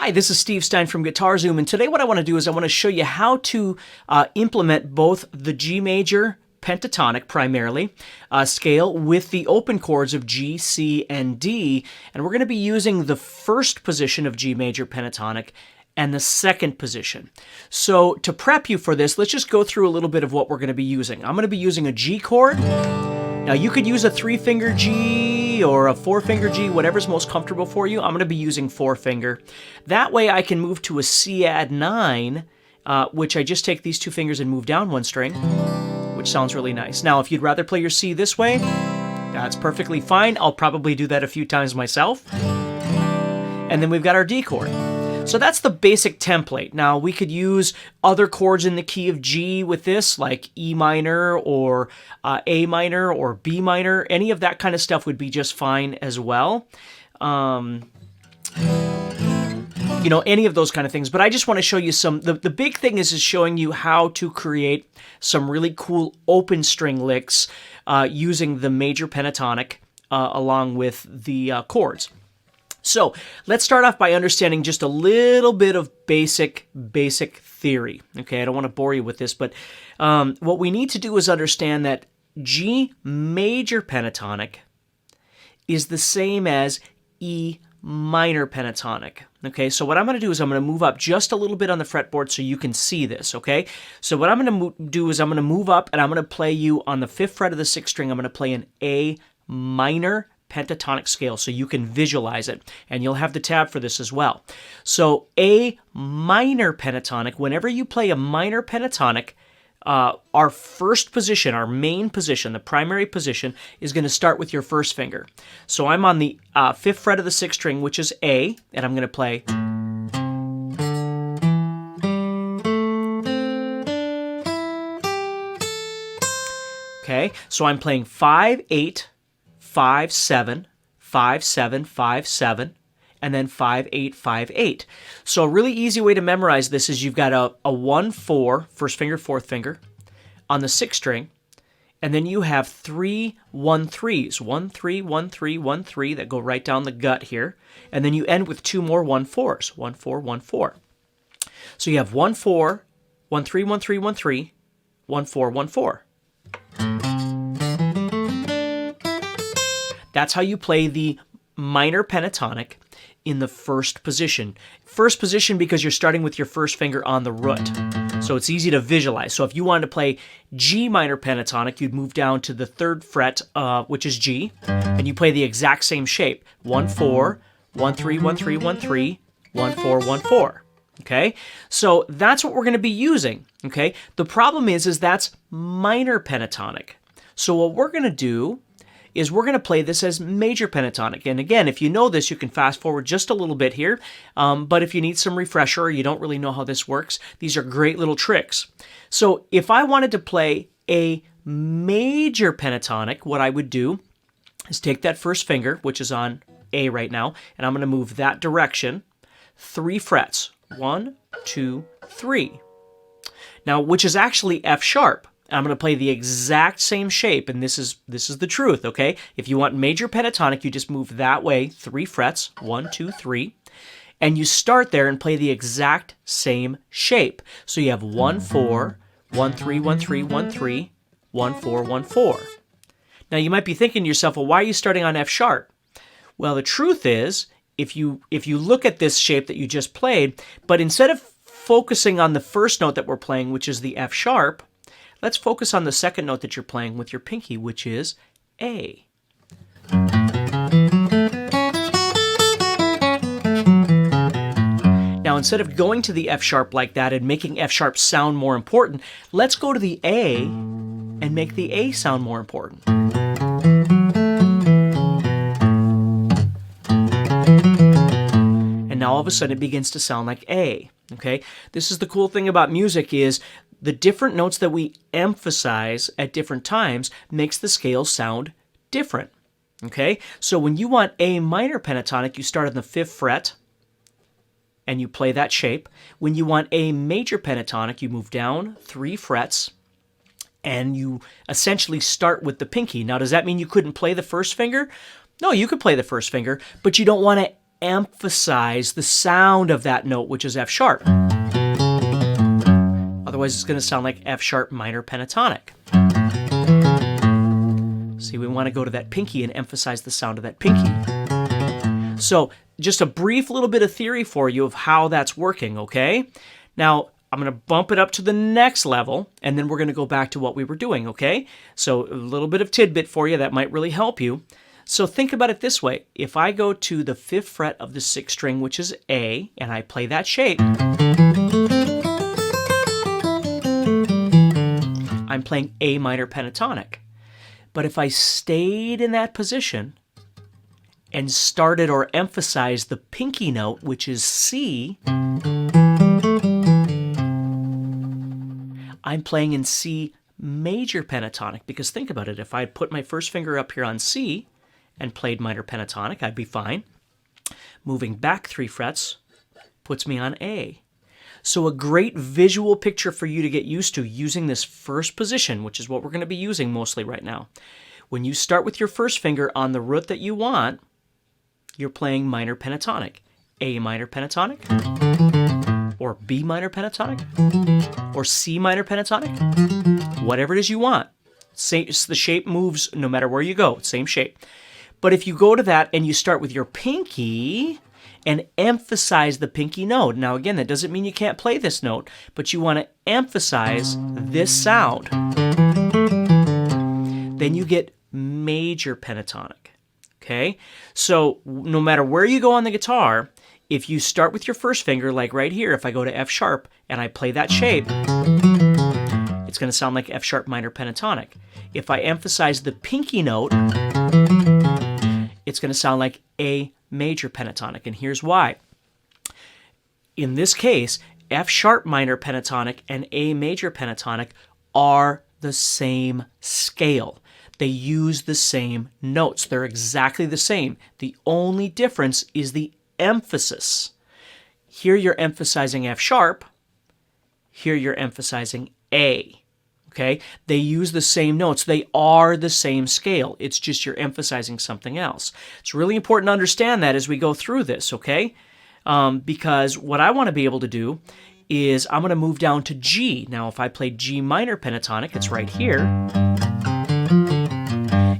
Hi, this is Steve Stine from GuitarZoom, and today what I want to do is I want to show you how to implement both the G major pentatonic, primarily, scale with the open chords of G, C, and D, and we're going to be using the first position of G major pentatonic and the second position. So to prep you for this, let's just go through a little bit of what we're going to be using. I'm going to be using a G chord. Now you could use a 3-finger G or a 4-finger G, whatever's most comfortable for you. I'm going to be using 4-finger. That way I can move to a C add 9, which I just take these 2 fingers and move down 1 string, which sounds really nice. Now if you'd rather play your C this way, that's perfectly fine. I'll probably do that a few times myself. And then we've got our D chord. So that's the basic template. Now we could use other chords in the key of G with this, like E minor or A minor or B minor. Any of that kind of stuff would be just fine as well. You know, any of those kind of things. But I just want to show you some, the big thing is showing you how to create some really cool open string licks using the major pentatonic along with the chords. So let's start off by understanding just a little bit of basic theory. Okay, I don't want to bore you with this, but what we need to do is understand that G major pentatonic is the same as E minor pentatonic. Okay, so what I'm going to do is I'm going to move up just a little bit on the fretboard so you can see this, okay? So what I'm going to do is I'm going to move up and I'm going to play you on the 5th fret of the 6th string. I'm going to play an A minor pentatonic scale so you can visualize it, and you'll have the tab for this as well. So A minor pentatonic, whenever you play a minor pentatonic, our first position, our main position, the primary position, is going to start with your first finger. So I'm on the 5th fret of the 6th string, which is A, and I'm going to play. Okay, so I'm playing 5, 8, 5, 7, 5, 7, 5, 7, and then 5, 8, 5, 8. So a really easy way to memorize this is you've got a 1, 4, first finger, 4th finger, on the 6th string, and then you have 3 1 3s, 1, 3, 1, 3, 1, 3, that go right down the gut here, and then you end with 2 more 1 4s, 1, 4, 1, 4. So you have 1, 4, 1, 3, 1, 3, 1, 3, 1, 4, 1, 4. That's how you play the minor pentatonic in the first position. First position because you're starting with your first finger on the root. So it's easy to visualize. So if you wanted to play G minor pentatonic, you'd move down to the 3rd fret, which is G, and you play the exact same shape. 1, 4, 1, 3, 1, 3, 1, 3, 1, 4, 1, 4. Okay? So that's what we're going to be using. Okay? The problem is that's minor pentatonic. So what we're going to do is we're going to play this as major pentatonic. And again, if you know this, you can fast forward just a little bit here. But if you need some refresher or you don't really know how this works, these are great little tricks. So if I wanted to play a major pentatonic, what I would do is take that first finger, which is on A right now, and I'm going to move that direction 3 frets. 1, 2, 3. Now, which is actually F sharp. I'm going to play the exact same shape, and this is the truth, okay? If you want major pentatonic, you just move that way 3 frets, 1, 2, 3, and you start there and play the exact same shape. So you have 1, 4, 1, 3, 1, 3, 1, 3, 1, 4, 1, 4. Now you might be thinking to yourself, well, why are you starting on F sharp? Well, the truth is, if you look at this shape that you just played, but instead of focusing on the first note that we're playing, which is the F sharp, let's focus on the second note that you're playing with your pinky, which is A. Now, instead of going to the F sharp like that and making F sharp sound more important, let's go to the A and make the A sound more important. And now all of a sudden it begins to sound like A. Okay? This is the cool thing about music is the different notes that we emphasize at different times makes the scale sound different. Okay? So when you want A minor pentatonic, you start on the 5th fret and you play that shape. When you want A major pentatonic, you move down 3 frets and you essentially start with the pinky. Now, does that mean you couldn't play the first finger? No, you could play the first finger, but you don't want to emphasize the sound of that note, which is F sharp. Otherwise, it's going to sound like F sharp minor pentatonic. See, we want to go to that pinky and emphasize the sound of that pinky. So just a brief little bit of theory for you of how that's working, okay? Now, I'm going to bump it up to the next level, and then we're going to go back to what we were doing, okay? So a little bit of tidbit for you that might really help you. So think about it this way. If I go to the 5th fret of the 6th string, which is A, and I play that shape, I'm playing A minor pentatonic. But if I stayed in that position and started or emphasized the pinky note, which is C, I'm playing in C major pentatonic, because think about it. If I put my first finger up here on C and played minor pentatonic, I'd be fine. Moving back 3 frets puts me on A. So a great visual picture for you to get used to using this first position, which is what we're going to be using mostly right now. When you start with your first finger on the root that you want, you're playing minor pentatonic. A minor pentatonic, or B minor pentatonic, or C minor pentatonic, whatever it is you want. The shape moves no matter where you go, same shape. But if you go to that and you start with your pinky and emphasize the pinky note, now again, that doesn't mean you can't play this note, but you want to emphasize this sound, then you get major pentatonic, okay? So no matter where you go on the guitar, if you start with your first finger, like right here, if I go to F sharp and I play that shape, it's going to sound like F sharp minor pentatonic. If I emphasize the pinky note, it's going to sound like A major pentatonic, and here's why. In this case, F sharp minor pentatonic and A major pentatonic are the same scale. They use the same notes. They're exactly the same. The only difference is the emphasis. Here you're emphasizing F sharp. Here you're emphasizing A. Okay? They use the same notes. They are the same scale. It's just you're emphasizing something else. It's really important to understand that as we go through this, okay? Because what I want to be able to do is I'm going to move down to G. Now, if I play G minor pentatonic, it's right here.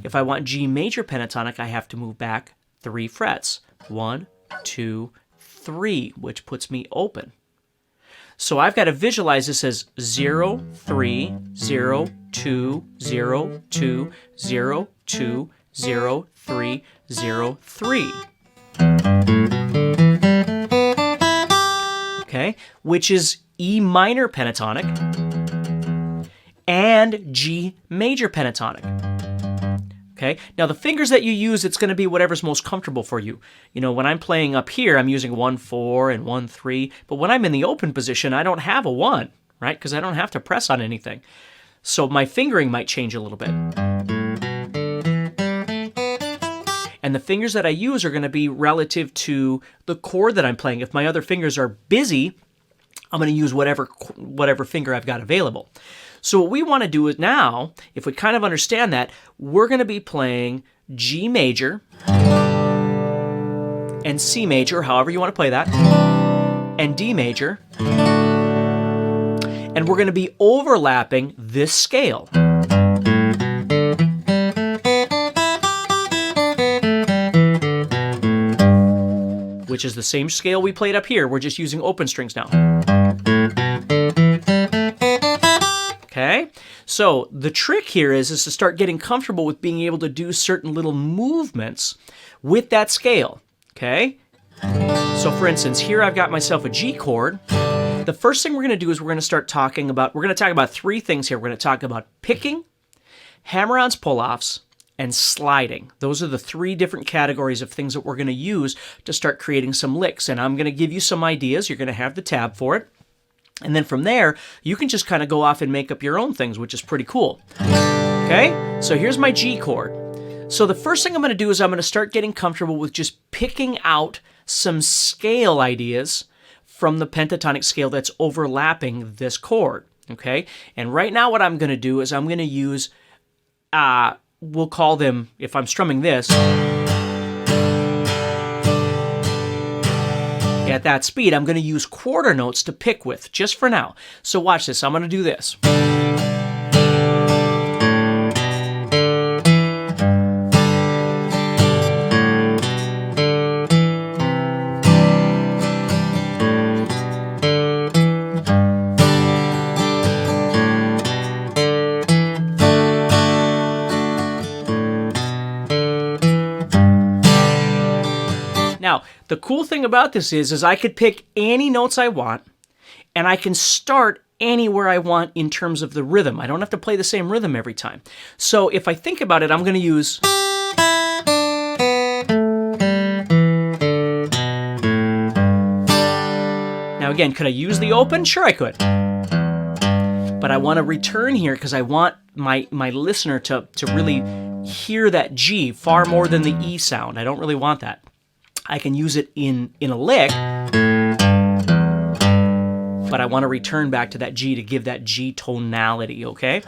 If I want G major pentatonic, I have to move back 3 frets. 1, 2, 3, which puts me open. So I've got to visualize this as 0, 3, 0, 2, 0, 2, 0, 2, 0, 3, 0, 3. Okay, which is E minor pentatonic and G major pentatonic. Okay, now the fingers that you use, it's going to be whatever's most comfortable for you. You know, when I'm playing up here, I'm using 1, 4 and 1, 3. But when I'm in the open position, I don't have a 1, right? Because I don't have to press on anything. So my fingering might change a little bit. And the fingers that I use are going to be relative to the chord that I'm playing. If my other fingers are busy, I'm going to use whatever finger I've got available. So what we want to do is now, if we kind of understand that, we're going to be playing G major and C major, however you want to play that, and D major, and we're going to be overlapping this scale. Which is the same scale we played up here. We're just using open strings now. Okay, so the trick here is to start getting comfortable with being able to do certain little movements with that scale, okay? So for instance, here I've got myself a G chord. The first thing we're going to do is we're going to talk about 3 things here. We're going to talk about picking, Hammerons Pulloffs, and sliding. Those are the 3 different categories of things that we're going to use to start creating some licks. And I'm going to give you some ideas. You're going to have the tab for it. And then from there, you can just kind of go off and make up your own things, which is pretty cool. Okay? So here's my G chord. So the first thing I'm going to do is I'm going to start getting comfortable with just picking out some scale ideas from the pentatonic scale that's overlapping this chord. Okay? And right now what I'm going to do is I'm going to use, we'll call them, if I'm strumming this, at that speed, I'm going to use quarter notes to pick with, just for now. So watch this. I'm going to do this. Now, the cool thing about this is I could pick any notes I want, and I can start anywhere I want in terms of the rhythm. I don't have to play the same rhythm every time. So if I think about it, I'm going to use... Now again, could I use the open? Sure I could. But I want to return here because I want my listener to really hear that G far more than the E sound. I don't really want that. I can use it in a lick, but I want to return back to that G to give that G tonality, okay?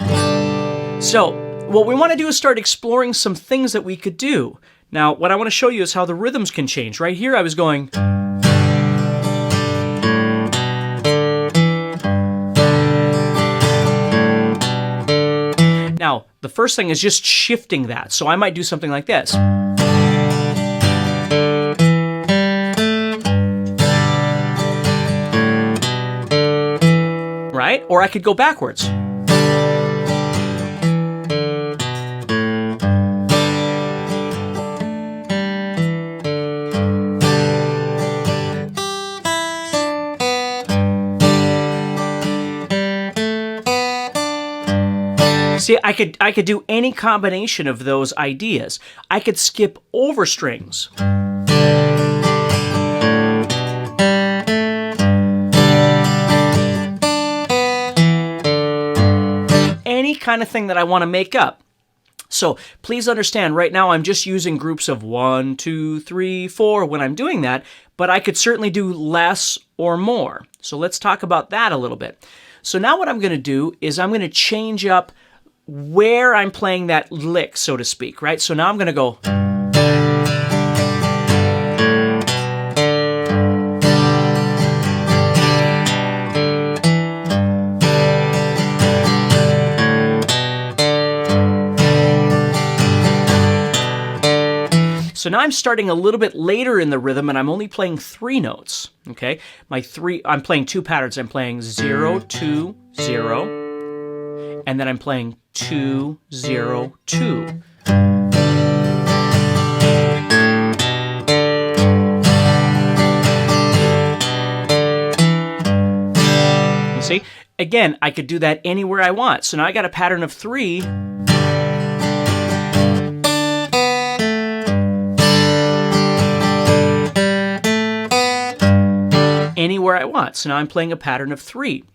So what we want to do is start exploring some things that we could do. Now, what I want to show you is how the rhythms can change. Right here, I was going... Now, the first thing is just shifting that. So I might do something like this. Right? Or I could go backwards. See, I could do any combination of those ideas. I could skip over strings. Any kind of thing that I want to make up. So please understand, right now I'm just using groups of 1, 2, 3, 4 when I'm doing that, but I could certainly do less or more. So let's talk about that a little bit. So now what I'm going to do is I'm going to change up where I'm playing that lick, so to speak, right? So now I'm going to go... So now I'm starting a little bit later in the rhythm, and I'm only playing 3 notes, okay? I'm playing 2 patterns. I'm playing 0, 2, 0, and then I'm playing 2, 0, 2. You see? Again, I could do that anywhere I want. So now I got a pattern of 3. Anywhere I want. So now I'm playing a pattern of 3.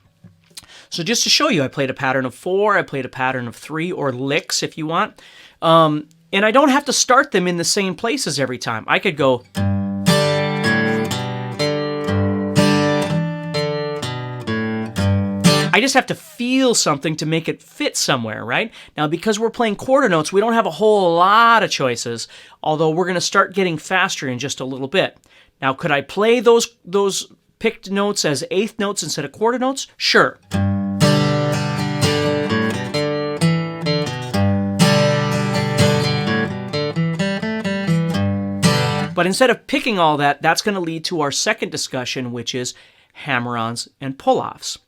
So just to show you, I played a pattern of 4, I played a pattern of 3, or licks if you want. And I don't have to start them in the same places every time. I could go... I just have to feel something to make it fit somewhere, right? Now, because we're playing quarter notes, we don't have a whole lot of choices, although we're going to start getting faster in just a little bit. Now, could I play those picked notes as eighth notes instead of quarter notes? Sure. But instead of picking all that, that's going to lead to our second discussion, which is Hammerons and Pulloffs.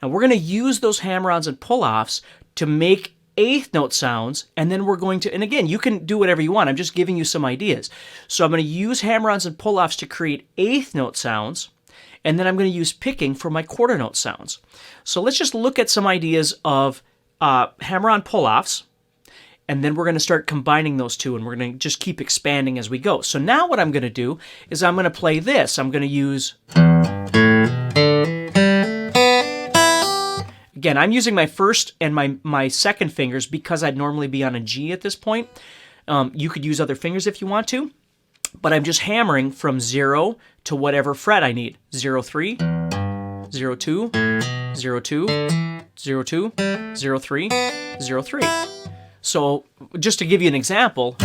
Now, we're going to use those Hammerons and Pulloffs to make eighth note sounds, and then we're going to, and again, you can do whatever you want. I'm just giving you some ideas. So I'm going to use Hammerons and Pulloffs to create eighth note sounds, and then I'm going to use picking for my quarter note sounds. So let's just look at some ideas of Hammeron Pulloffs, and then we're going to start combining those two, and we're going to just keep expanding as we go. So now what I'm going to do is I'm going to play this. I'm going to use... Again, I'm using my first and my second fingers because I'd normally be on a G at this point. You could use other fingers if you want to, but I'm just hammering from 0 to whatever fret I need. 0, 3, 0, 2, 0, 2, 0, 2, 0, 3, 0, 3. So just to give you an example...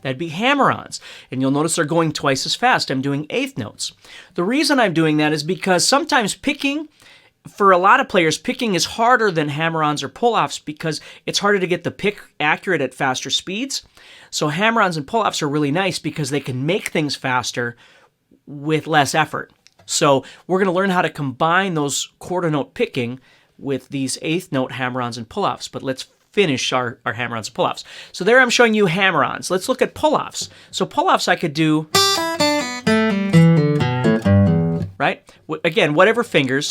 That'd be hammer-ons. And you'll notice they're going twice as fast. I'm doing eighth notes. The reason I'm doing that is because sometimes picking, for a lot of players, picking is harder than hammer-ons or pull-offs because it's harder to get the pick accurate at faster speeds. So hammer-ons and pull-offs are really nice because they can make things faster with less effort. So we're going to learn how to combine those quarter note picking with these eighth note hammer-ons and pull-offs. But let's finish our hammer-ons and pull-offs. So there I'm showing you hammer-ons. Let's look at pull-offs. So pull-offs I could do, right? Again, whatever fingers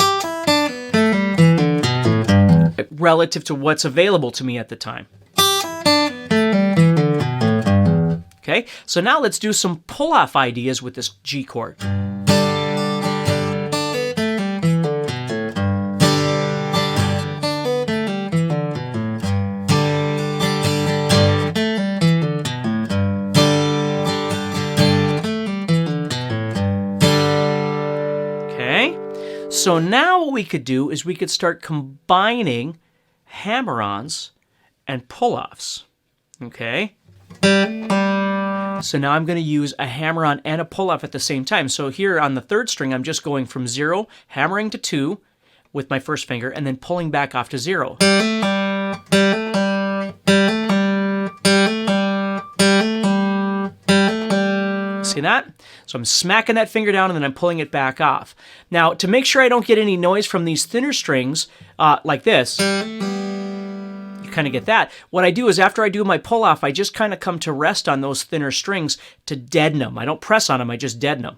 relative to what's available to me at the time. Okay, so now let's do some pull-off ideas with this G chord. Okay, so now what we could do is we could start combining hammer-ons and pull-offs. Okay. So now I'm going to use a hammer-on and a pull-off at the same time. So here on the third string, I'm just going from 0, hammering to 2 with my first finger, and then pulling back off to 0. See that? So I'm smacking that finger down and then I'm pulling it back off. Now, to make sure I don't get any noise from these thinner strings, like this, kind of get that. What I do is after I do my pull off, I just kind of come to rest on those thinner strings to deaden them. I don't press on them, I just deaden them.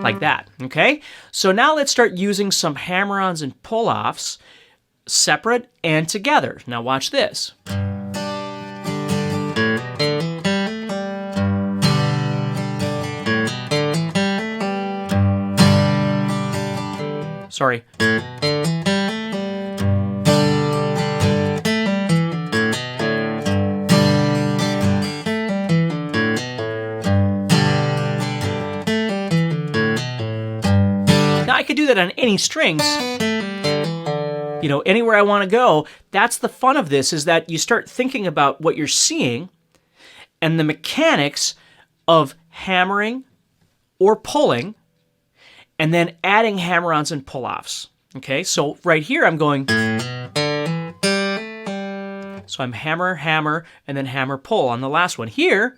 Like that, okay? So now let's start using some hammer-ons and pull-offs separate and together. Now watch this. Sorry. Now I could do that on any strings, you know, anywhere I want to go. That's the fun of this, is that you start thinking about what you're seeing and the mechanics of hammering or pulling, and then adding hammer-ons and pull-offs. Okay, so right here I'm going, so I'm hammer, hammer, and then hammer, pull on the last one. Here,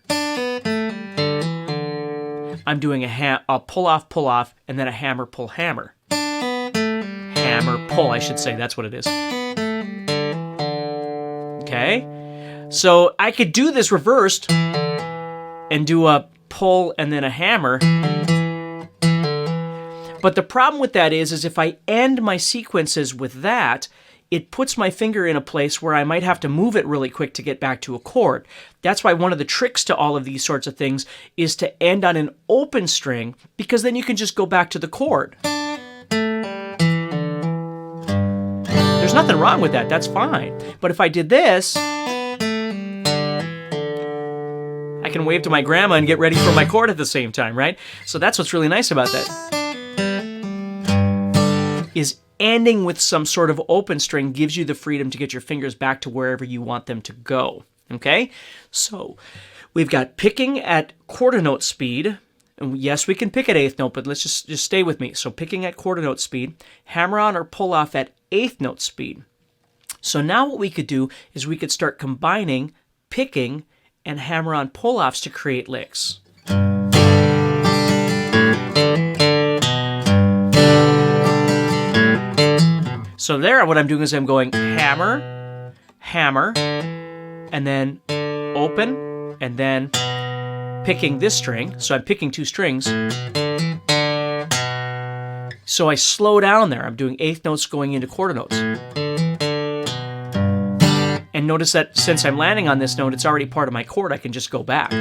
I'm doing a pull-off, and then a hammer, pull, hammer. Hammer, pull, I should say, that's what it is. Okay, so I could do this reversed and do a pull and then a hammer. But the problem with that is if I end my sequences with that, it puts my finger in a place where I might have to move it really quick to get back to a chord. That's why one of the tricks to all of these sorts of things is to end on an open string, because then you can just go back to the chord. There's nothing wrong with that, that's fine. But if I did this, I can wave to my grandma and get ready for my chord at the same time, right? So that's what's really nice about that. Is ending with some sort of open string gives you the freedom to get your fingers back to wherever you want them to go, okay? So we've got picking at quarter note speed, and yes, we can pick at eighth note, but let's just stay with me. So picking at quarter note speed, hammer-on or pull-off at eighth note speed. So now what we could do is we could start combining picking and hammer-on pull-offs to create licks. So there, what I'm doing is I'm going hammer, hammer, and then open, and then picking this string. So I'm picking two strings. So I slow down there. I'm doing eighth notes going into quarter notes. And notice that since I'm landing on this note, it's already part of my chord. I can just go back.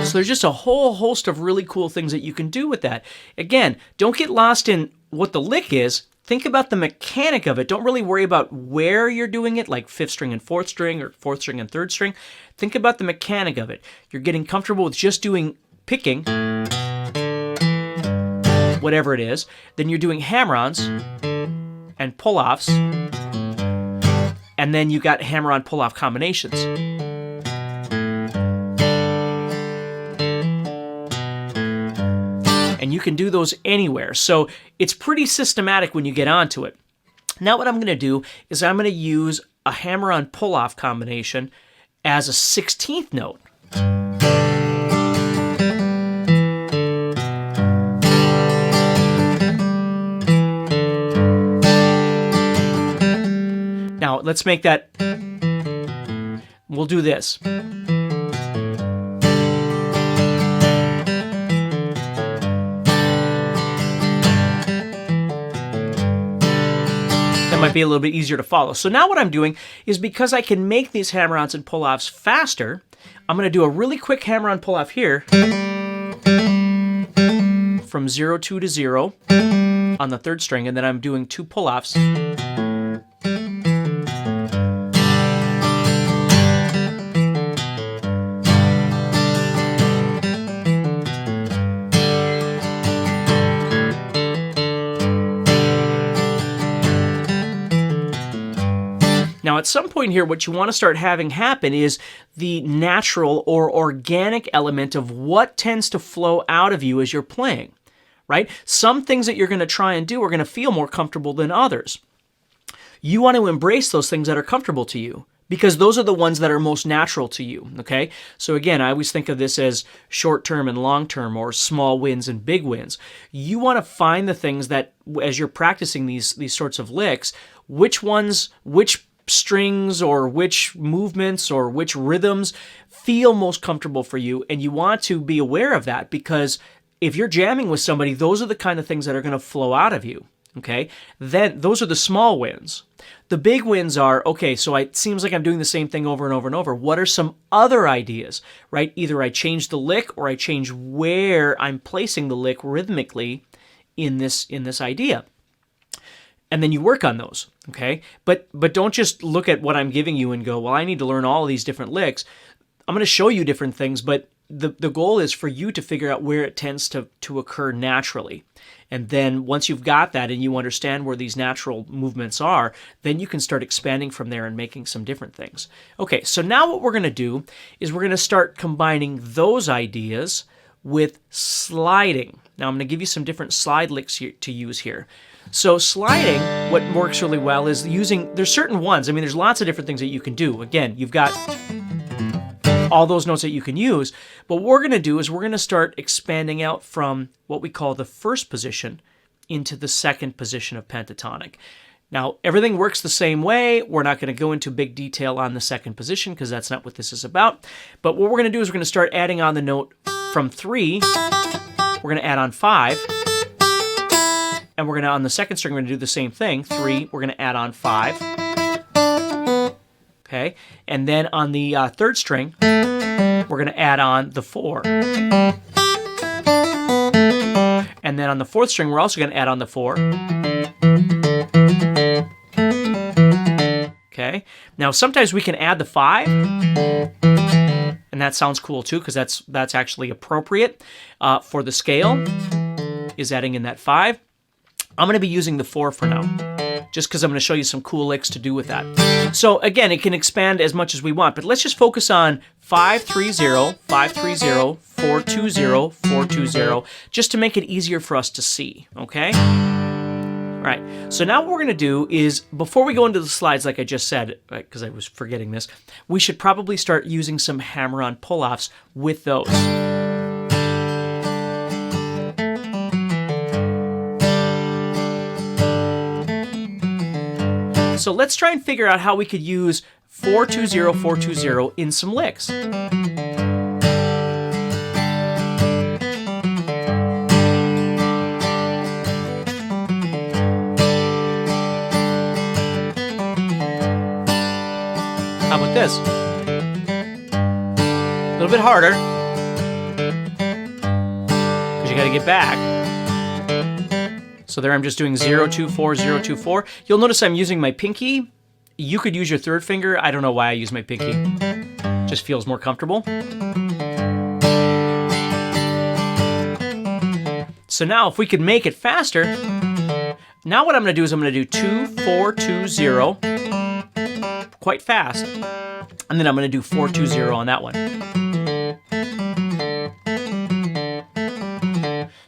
So there's just a whole host of really cool things that you can do with that. Again, don't get lost in what the lick is. think about the mechanic of it. Don't really worry about where you're doing it, like 5th string and 4th string or 4th string and 3rd string. Think about the mechanic of it. You're getting comfortable with just doing picking, whatever it is. Then you're doing hammer-ons and pull-offs. And then you got hammer-on pull-off combinations. And you can do those anywhere. So it's pretty systematic when you get onto it. Now what I'm going to do is I'm going to use a hammer-on pull-off combination as a 16th note. Now let's make that, we'll do this. Might be a little bit easier to follow. So now what I'm doing is, because I can make these hammer-ons and pull-offs faster, I'm going to do a really quick hammer-on pull-off here from 0-2 to 0 on the 3rd string, and then I'm doing 2 pull-offs. Now, at some point here, what you want to start having happen is the natural or organic element of what tends to flow out of you as you're playing, right? Some things that you're going to try and do are going to feel more comfortable than others. You want to embrace those things that are comfortable to you, because those are the ones that are most natural to you, okay? So again, I always think of this as short-term and long-term, or small wins and big wins. You want to find the things that, as you're practicing these sorts of licks, which strings or which movements or which rhythms feel most comfortable for you, and you want to be aware of that, because if you're jamming with somebody, those are the kind of things that are going to flow out of you, okay? Then those are the small wins. The big wins are, okay, so it seems like I'm doing the same thing over and over and over. What are some other ideas, right? Either I change the lick or I change where I'm placing the lick rhythmically in this idea. And then you work on those, okay? But don't just look at what I'm giving you and go, well, I need to learn all of these different licks. I'm going to show you different things, but the goal is for you to figure out where it tends to occur naturally. And then once you've got that and you understand where these natural movements are, then you can start expanding from there and making some different things. Okay, so now what we're going to do is we're going to start combining those ideas with sliding. Now I'm going to give you some different slide licks to use here. So sliding, what works really well is using, there's certain ones, I mean, there's lots of different things that you can do. Again, you've got all those notes that you can use, but what we're going to do is we're going to start expanding out from what we call the 1st position into the 2nd position of pentatonic. Now, everything works the same way. We're not going to go into big detail on the 2nd position because that's not what this is about. But what we're going to do is we're going to start adding on the note from 3. We're going to add on 5. And we're going to, on the 2nd string, we're going to do the same thing. 3, we're going to add on 5. Okay, and then on the 3rd string, we're going to add on the 4. And then on the 4th string, we're also going to add on the 4. Okay, now sometimes we can add the 5. And that sounds cool too, because that's actually appropriate for the scale, is adding in that 5. I'm going to be using the 4 for now, just because I'm going to show you some cool licks to do with that. So again, it can expand as much as we want, but let's just focus on 5-3-0, 5-3-0, 4-2-0, 4-2-0, just to make it easier for us to see, okay? All right, so now what we're going to do is, before we go into the slides, like I just said, because I was forgetting this, we should probably start using some hammer-on pull-offs with those. So let's try and figure out how we could use 4-2-0, 4-2-0 in some licks. How about this? A little bit harder, because you got to get back. So So there I'm just doing 0, 2, 4, 0, 2, 4. You'll notice I'm using my pinky. You could use your third finger. I don't know why I use my pinky. Just feels more comfortable. So now if we could make it faster, now what I'm going to do is I'm going to do 2, 4, 2, 0, quite fast. And then I'm going to do 4, 2, 0 on that one.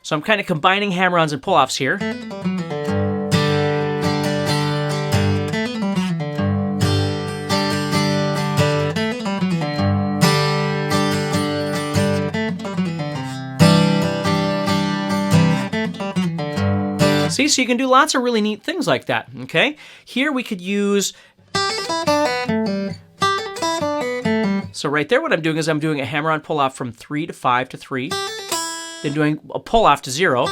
So I'm kind of combining Hammerons and Pulloffs here. See, so you can do lots of really neat things like that, okay? Here we could use... So right there what I'm doing is I'm doing a Hammeron Pulloff from 3 to 5 to 3, then doing a Pulloff to 0,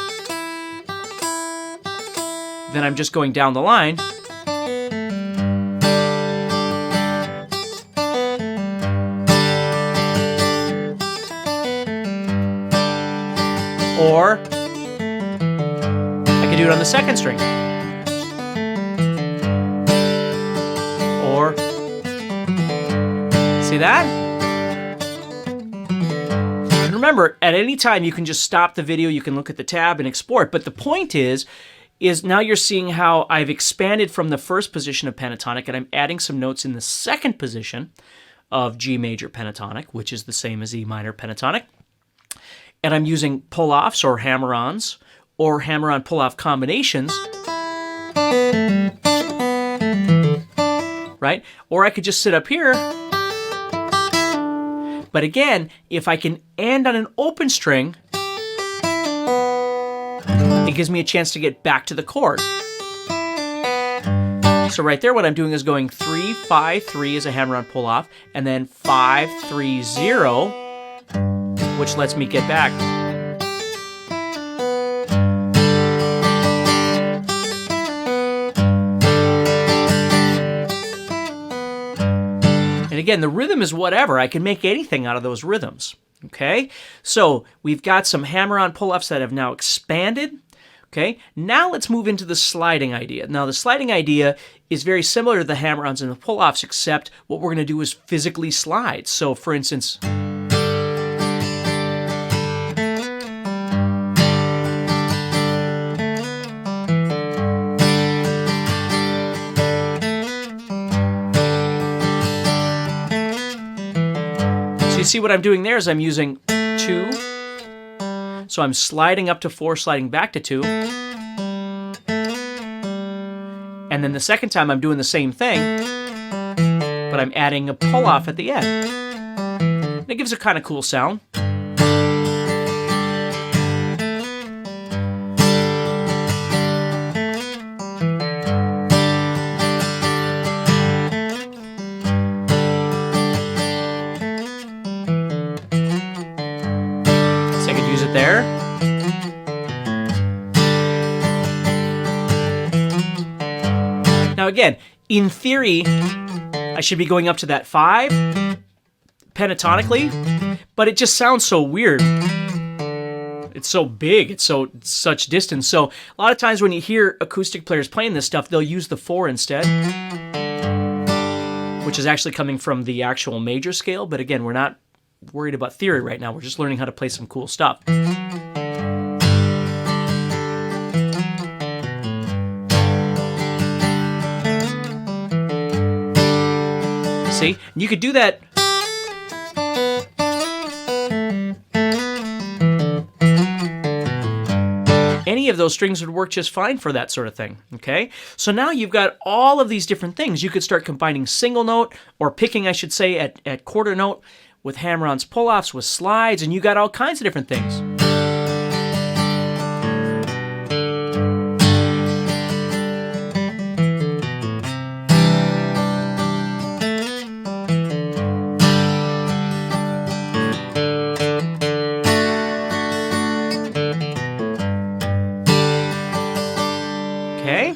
then I'm just going down the line, or do it on the second string. Or, see that? And remember, at any time you can just stop the video, you can look at the tab and export, but the point is now you're seeing how I've expanded from the first position of pentatonic and I'm adding some notes in the second position of G major pentatonic, which is the same as E minor pentatonic. And I'm using pull-offs or hammer-ons, or Hammeron Pulloff combinations, right? Or I could just sit up here. But again, if I can end on an open string, it gives me a chance to get back to the chord. So right there, what I'm doing is going 3, 5, 3 as a Hammeron Pulloff, and then 5, 3, 0, which lets me get back. Again, the rhythm is whatever. I can make anything out of those rhythms, okay? So we've got some Hammeron Pulloffs that have now expanded, okay? Now let's move into the sliding idea. Now the sliding idea is very similar to the Hammerons and the Pulloffs, except what we're going to do is physically slide. So for instance... You see what I'm doing there is I'm using 2, so I'm sliding up to 4, sliding back to 2, and then the second time I'm doing the same thing, but I'm adding a pull-off at the end. And it gives a kind of cool sound. There. Now again, in theory, I should be going up to that 5 pentatonically, but it just sounds so weird. It's so big, it's such distance. So a lot of times when you hear acoustic players playing this stuff, they'll use the 4 instead, which is actually coming from the actual major scale, but again, we're not worried about theory right now. We're just learning how to play some cool stuff. See? You could do that. Any of those strings would work just fine for that sort of thing, okay? So now you've got all of these different things. You could start combining single note, or picking, I should say, at quarter note, with Hammerons Pulloffs, with slides, and you got all kinds of different things. Okay?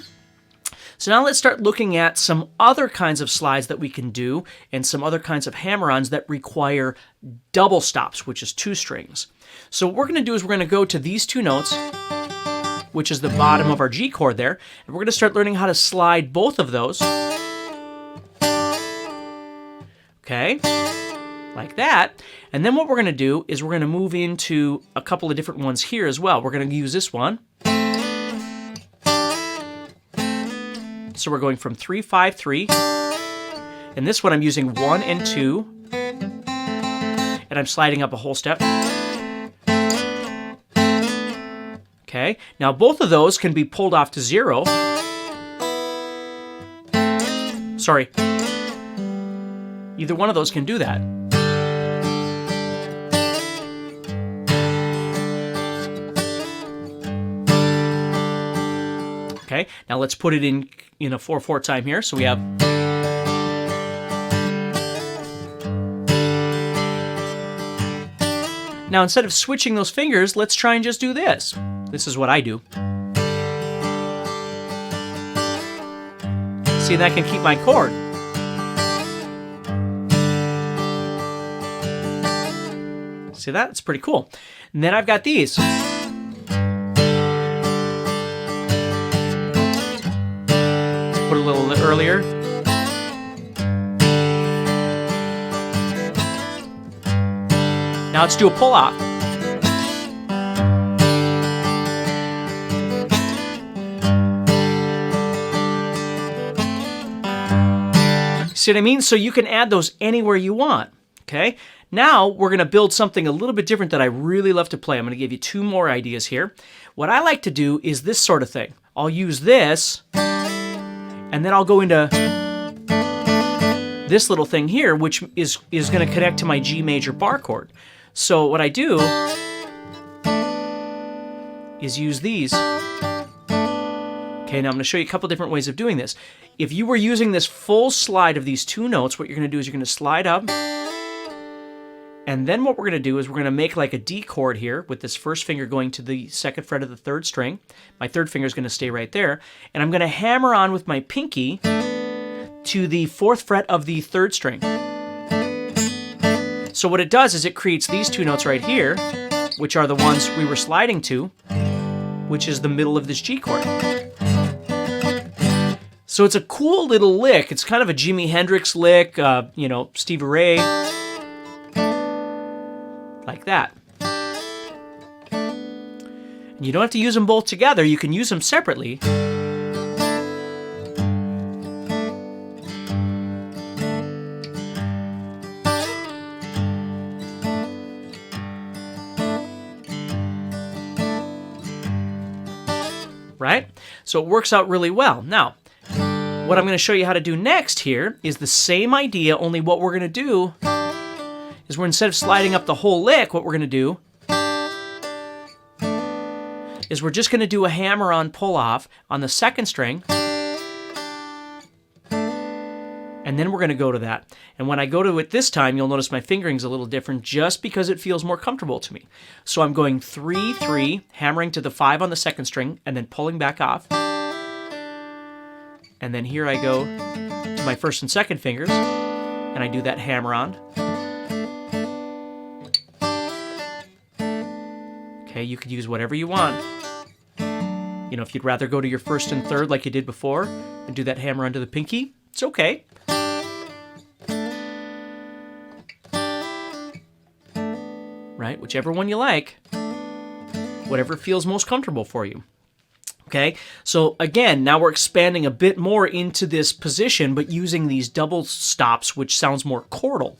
So now let's start looking at some other kinds of slides that we can do and some other kinds of hammer-ons that require double stops, which is 2 strings. So what we're going to do is we're going to go to these 2 notes which is the bottom of our G chord there. And we're going to start learning how to slide both of those. Okay, like that. And then what we're going to do is we're going to move into a couple of different ones here as well. We're going to use this one. So we're going from 3, 5, 3. And this one I'm using 1 and 2. And I'm sliding up a whole step. Okay, now both of those can be pulled off to 0. Sorry. Either one of those can do that. Okay, now let's put it in a 4/4 time here. So we have. Now instead of switching those fingers, let's try and just do this. This is what I do. See, that can keep my chord. See that? It's pretty cool. And then I've got these. Put a little earlier. Now let's do a pull-off. See what I mean? So you can add those anywhere you want. Okay? Now we're going to build something a little bit different that I really love to play. I'm going to give you 2 more ideas here. What I like to do is this sort of thing. I'll use this, and then I'll go into this little thing here, which is going to connect to my G major bar chord. So what I do is use these. Okay, now I'm going to show you a couple different ways of doing this. If you were using this full slide of these 2 notes, what you're going to do is you're going to slide up. And then what we're going to do is we're going to make like a D chord here with this first finger going to the 2nd fret of the 3rd string. My 3rd finger is going to stay right there. And I'm going to hammer on with my pinky to the 4th fret of the 3rd string. So what it does is it creates these 2 notes right here, which are the ones we were sliding to, which is the middle of this G chord. So it's a cool little lick. It's kind of a Jimi Hendrix lick, Stevie Ray. Like that. And you don't have to use them both together. You can use them separately. Right? So it works out really well. Now, what I'm going to show you how to do next here is the same idea, only what we're going to do is we're, instead of sliding up the whole lick, what we're going to do is we're just going to do a Hammeron Pulloff on the 2nd string, and then we're going to go to that. And when I go to it this time, you'll notice my fingering's a little different just because it feels more comfortable to me. So I'm going 3, 3, hammering to the 5 on the 2nd string, and then pulling back off. And then here I go to my 1st and 2nd fingers, and I do that hammer-on. Okay, you could use whatever you want. You know, if you'd rather go to your 1st and 3rd like you did before and do that hammer onto the pinky, it's okay. Right? Whichever one you like. Whatever feels most comfortable for you. Okay, so again, now we're expanding a bit more into this position, but using these double stops, which sounds more chordal.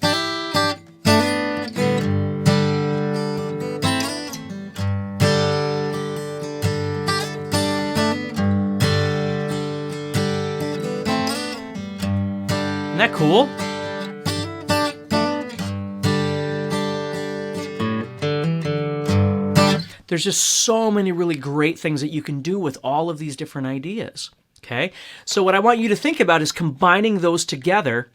Isn't that cool? There's just so many really great things that you can do with all of these different ideas, okay? So what I want you to think about is combining those together,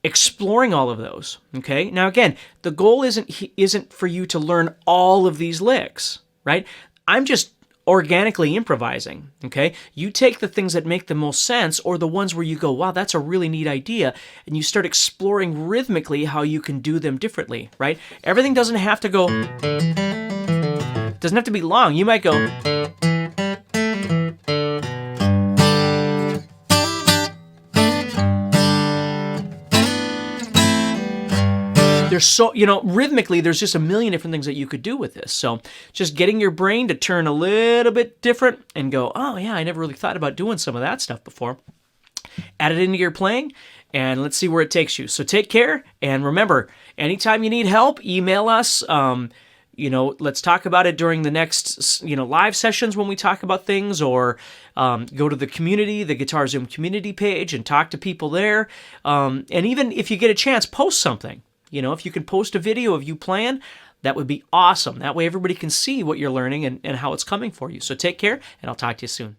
exploring all of those, okay? Now again, the goal isn't for you to learn all of these licks, right? I'm just organically improvising, okay? You take the things that make the most sense or the ones where you go, wow, that's a really neat idea, and you start exploring rhythmically how you can do them differently, right? Everything doesn't have to go... doesn't have to be long. You might go, There's so, rhythmically, there's just a million different things that you could do with this. So just getting your brain to turn a little bit different and go, oh yeah, I never really thought about doing some of that stuff before. Add it into your playing, and let's see where it takes you. So take care, and remember, anytime you need help, email us. Let's talk about it during the next, live sessions when we talk about things, or go to the community, the GuitarZoom community page, and talk to people there. And even if you get a chance, post something. If you can post a video of you playing, that would be awesome. That way everybody can see what you're learning and how it's coming for you. So take care, and I'll talk to you soon.